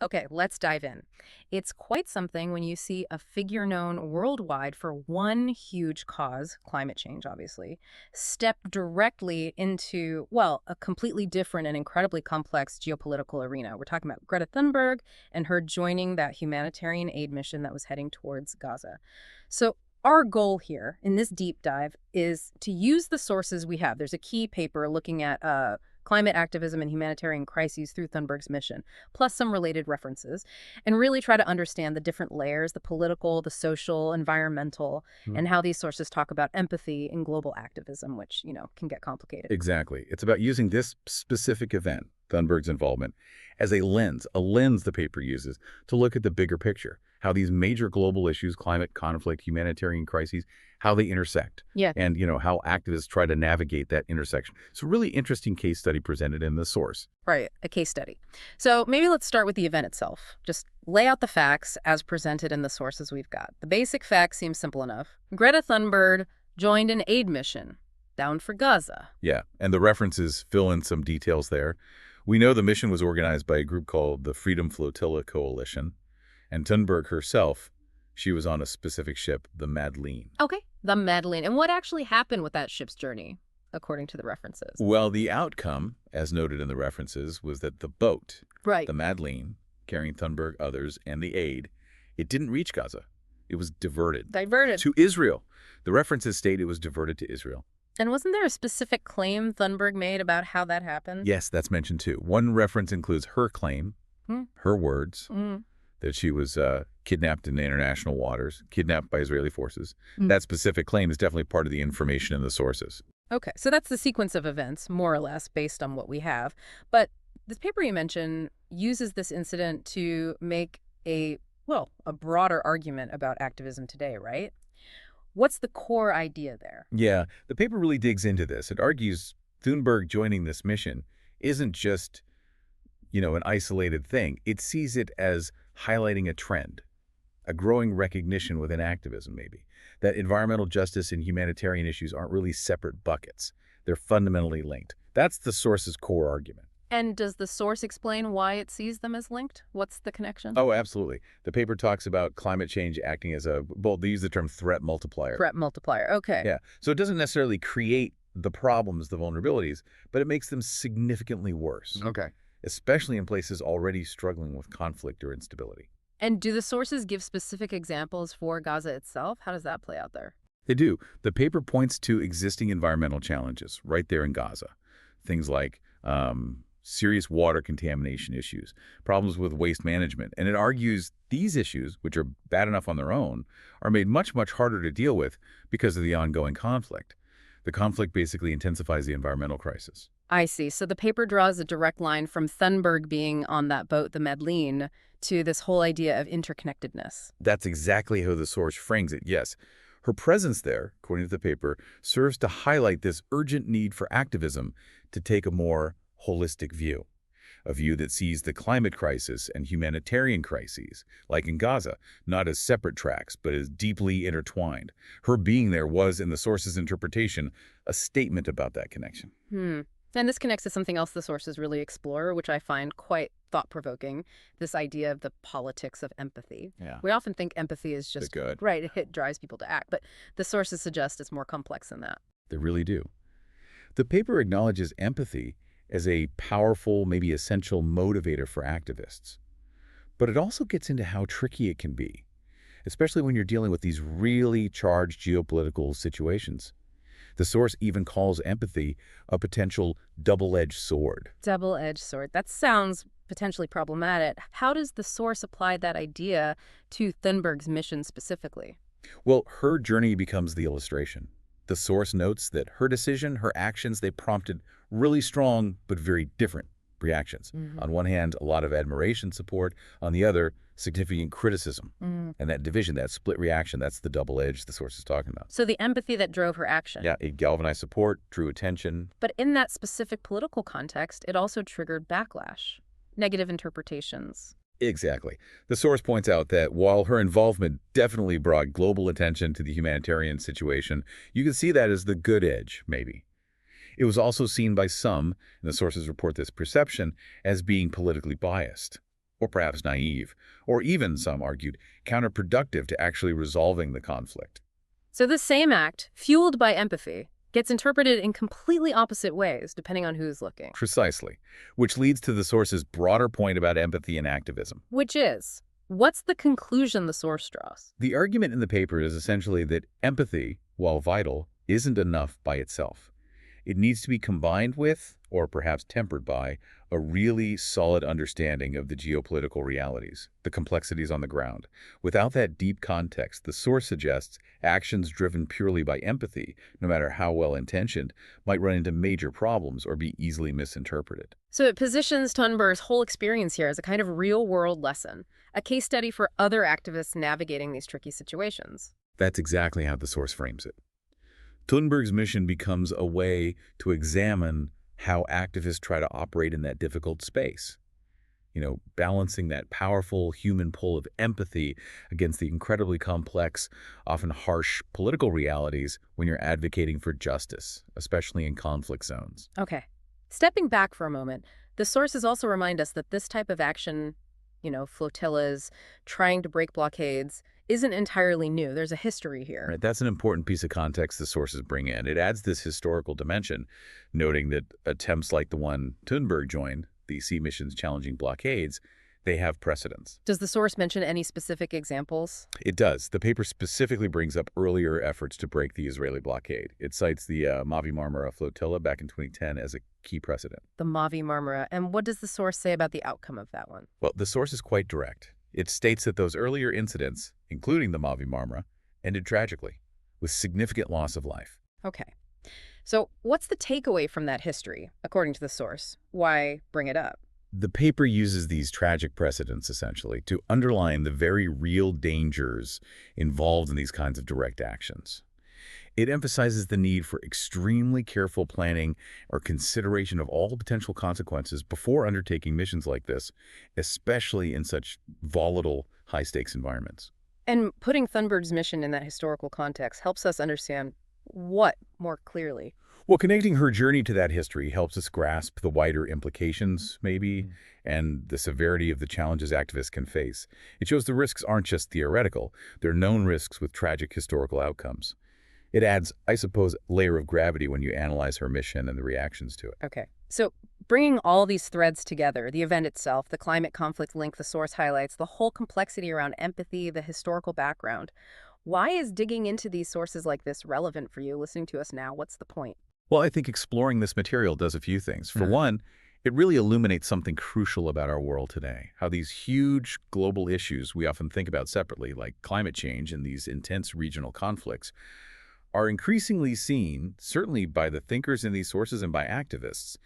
Okay, let's dive in. It's quite something when you see a figure known worldwide for one huge cause, climate change, obviously, step directly into, well, a completely different and incredibly complex geopolitical arena. We're talking about Greta Thunberg and her joining that humanitarian aid mission that was heading towards Gaza. So, our goal here in this deep dive is to use the sources we have. There's a key paper looking at climate activism and humanitarian crises through Thunberg's mission, plus some related references, and really try to understand the different layers, the political, the social, environmental, and how these sources talk about empathy and global activism, which, can get complicated. Exactly. It's about using this specific event, Thunberg's involvement, as a lens the paper uses to look at the bigger picture, how these major global issues, climate, conflict, humanitarian crises, how they intersect. Yeah. And, how activists try to navigate that intersection. It's a really interesting case study presented in the source. Right, a case study. So maybe let's start with the event itself. Just lay out the facts as presented in the sources we've got. The basic facts seem simple enough. Greta Thunberg joined an aid mission down for Gaza. Yeah, and the references fill in some details there. We know the mission was organized by a group called the Freedom Flotilla Coalition, and Thunberg herself, she was on a specific ship, the Madeleine. Okay, the Madeleine. And what actually happened with that ship's journey, according to the references? Well, the outcome, as noted in the references, was that the boat, Right. the Madeleine, carrying Thunberg, others, and the aid, it didn't reach Gaza. It was diverted. Diverted. To Israel. The references state it was diverted to Israel. And wasn't there a specific claim Thunberg made about how that happened? Yes, that's mentioned too. One reference includes her claim, her words, that she was kidnapped in international waters, kidnapped by Israeli forces. That specific claim is definitely part of the information in the sources. Okay, so that's the sequence of events, more or less, based on what we have. But this paper you mentioned uses this incident to make a broader argument about activism today, right? What's the core idea there? Yeah, the paper really digs into this. It argues Thunberg joining this mission isn't just, an isolated thing. It sees it as highlighting a trend, a growing recognition within activism, maybe, that environmental justice and humanitarian issues aren't really separate buckets. They're fundamentally linked. That's the source's core argument. And does the source explain why it sees them as linked? What's the connection? Oh, absolutely. The paper talks about climate change acting as they use the term threat multiplier. Threat multiplier, okay. Yeah. So it doesn't necessarily create the problems, the vulnerabilities, but it makes them significantly worse. Okay. Especially in places already struggling with conflict or instability. And do the sources give specific examples for Gaza itself? How does that play out there? They do. The paper points to existing environmental challenges right there in Gaza. Things like serious water contamination issues, problems with waste management. And it argues these issues, which are bad enough on their own, are made much, much harder to deal with because of the ongoing conflict. The conflict basically intensifies the environmental crisis. I see. So the paper draws a direct line from Thunberg being on that boat, the Madeleine, to this whole idea of interconnectedness. That's exactly how the source frames it, yes. Her presence there, according to the paper, serves to highlight this urgent need for activism to take a more holistic view, a view that sees the climate crisis and humanitarian crises, like in Gaza, not as separate tracks, but as deeply intertwined. Her being there was, in the source's interpretation, a statement about that connection. And this connects to something else the sources really explore, which I find quite thought-provoking, this idea of the politics of empathy. Yeah. We often think empathy is just good. Right, it drives people to act, but the sources suggest it's more complex than that. They really do. The paper acknowledges empathy as a powerful, maybe essential motivator for activists. But it also gets into how tricky it can be, especially when you're dealing with these really charged geopolitical situations. The source even calls empathy a potential double-edged sword. Double-edged sword. That sounds potentially problematic. How does the source apply that idea to Thunberg's mission specifically? Well, her journey becomes the illustration. The source notes that her decision, her actions, they prompted really strong but very different reactions. On one hand, a lot of admiration, support. On the other, significant criticism. And that division, that split reaction, that's the double edge the source is talking about. So the empathy that drove her action. Yeah, it galvanized support, drew attention. But in that specific political context, it also triggered backlash, negative interpretations. Exactly. The source points out that while her involvement definitely brought global attention to the humanitarian situation, you can see that as the good edge, maybe. It was also seen by some, and the sources report this perception, as being politically biased, or perhaps naive, or even, some argued, counterproductive to actually resolving the conflict. So this same act, fueled by empathy, gets interpreted in completely opposite ways depending on who's looking. Precisely, which leads to the source's broader point about empathy and activism. Which is, what's the conclusion the source draws? The argument in the paper is essentially that empathy, while vital, isn't enough by itself. It needs to be combined with, or perhaps tempered by, a really solid understanding of the geopolitical realities, the complexities on the ground. Without that deep context, the source suggests actions driven purely by empathy, no matter how well-intentioned, might run into major problems or be easily misinterpreted. So it positions Thunberg's whole experience here as a kind of real-world lesson, a case study for other activists navigating these tricky situations. That's exactly how the source frames it. Thunberg's mission becomes a way to examine how activists try to operate in that difficult space. Balancing that powerful human pull of empathy against the incredibly complex, often harsh political realities when you're advocating for justice, especially in conflict zones. Okay. Stepping back for a moment, the sources also remind us that this type of action, flotillas, trying to break blockades, isn't entirely new. There's a history here. Right, that's an important piece of context the sources bring in. It adds this historical dimension, noting that attempts like the one Thunberg joined, the sea missions challenging blockades, they have precedence. Does the source mention any specific examples? It does. The paper specifically brings up earlier efforts to break the Israeli blockade. It cites the Mavi Marmara flotilla back in 2010 as a key precedent. The Mavi Marmara. And what does the source say about the outcome of that one? Well, the source is quite direct. It states that those earlier incidents, including the Mavi Marmara, ended tragically, with significant loss of life. Okay. So what's the takeaway from that history, according to the source? Why bring it up? The paper uses these tragic precedents, essentially, to underline the very real dangers involved in these kinds of direct actions. It emphasizes the need for extremely careful planning or consideration of all potential consequences before undertaking missions like this, especially in such volatile, high-stakes environments. And putting Thunberg's mission in that historical context helps us understand what more clearly? Well, connecting her journey to that history helps us grasp the wider implications, maybe, and the severity of the challenges activists can face. It shows the risks aren't just theoretical. They're known risks with tragic historical outcomes. It adds, I suppose, a layer of gravity when you analyze her mission and the reactions to it. Okay. So bringing all these threads together, the event itself, the climate conflict link the source highlights, the whole complexity around empathy, the historical background. Why is digging into these sources like this relevant for you listening to us now? What's the point? Well, I think exploring this material does a few things. For one, it really illuminates something crucial about our world today, how these huge global issues we often think about separately, like climate change and these intense regional conflicts, are increasingly seen, certainly by the thinkers in these sources and by activists,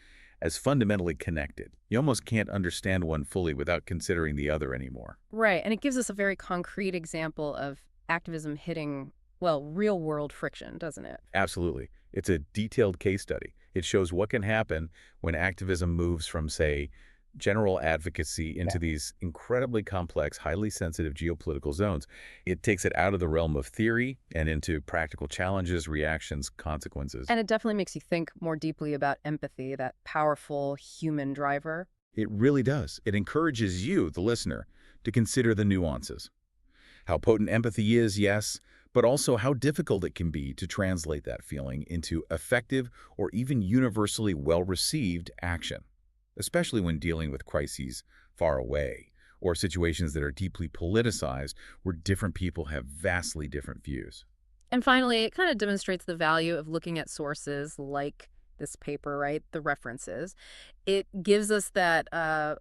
as fundamentally connected. You almost can't understand one fully without considering the other anymore. Right, and it gives us a very concrete example of activism hitting, well, real-world friction, doesn't it? Absolutely. It's a detailed case study. It shows what can happen when activism moves from, say, general advocacy into these incredibly complex, highly sensitive geopolitical zones. It takes it out of the realm of theory and into practical challenges, reactions, consequences. And it definitely makes you think more deeply about empathy, that powerful human driver. It really does. It encourages you, the listener, to consider the nuances. How potent empathy is, yes, but also how difficult it can be to translate that feeling into effective or even universally well-received action, especially when dealing with crises far away or situations that are deeply politicized where different people have vastly different views. And finally, it kind of demonstrates the value of looking at sources like this paper, right? The references. It gives us that,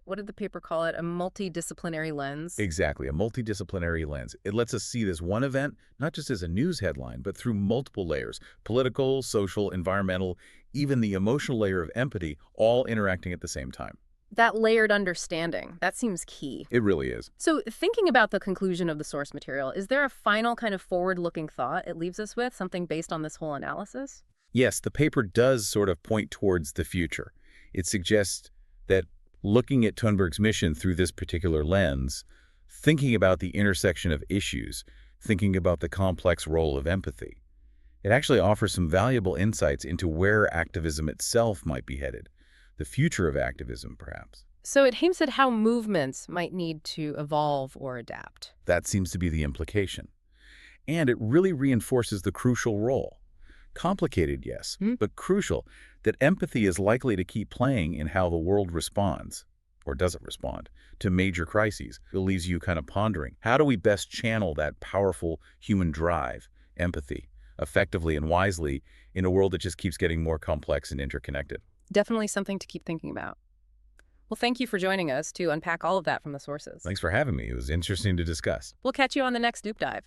what did the paper call it? A multidisciplinary lens. Exactly, a multidisciplinary lens. It lets us see this one event, not just as a news headline, but through multiple layers, political, social, environmental, even the emotional layer of empathy, all interacting at the same time. That layered understanding, that seems key. It really is. So thinking about the conclusion of the source material, is there a final kind of forward-looking thought it leaves us with, something based on this whole analysis? Yes, the paper does sort of point towards the future. It suggests that looking at Thunberg's mission through this particular lens, thinking about the intersection of issues, thinking about the complex role of empathy, it actually offers some valuable insights into where activism itself might be headed, the future of activism, perhaps. So it hints at how movements might need to evolve or adapt. That seems to be the implication. And it really reinforces the crucial role. Complicated, yes, Hmm? but crucial, that empathy is likely to keep playing in how the world responds, or doesn't respond, to major crises. It leaves you kind of pondering, how do we best channel that powerful human drive, empathy, effectively and wisely in a world that just keeps getting more complex and interconnected? Definitely something to keep thinking about. Well, thank you for joining us to unpack all of that from the sources. Thanks for having me. It was interesting to discuss. We'll catch you on the next Deep Dive.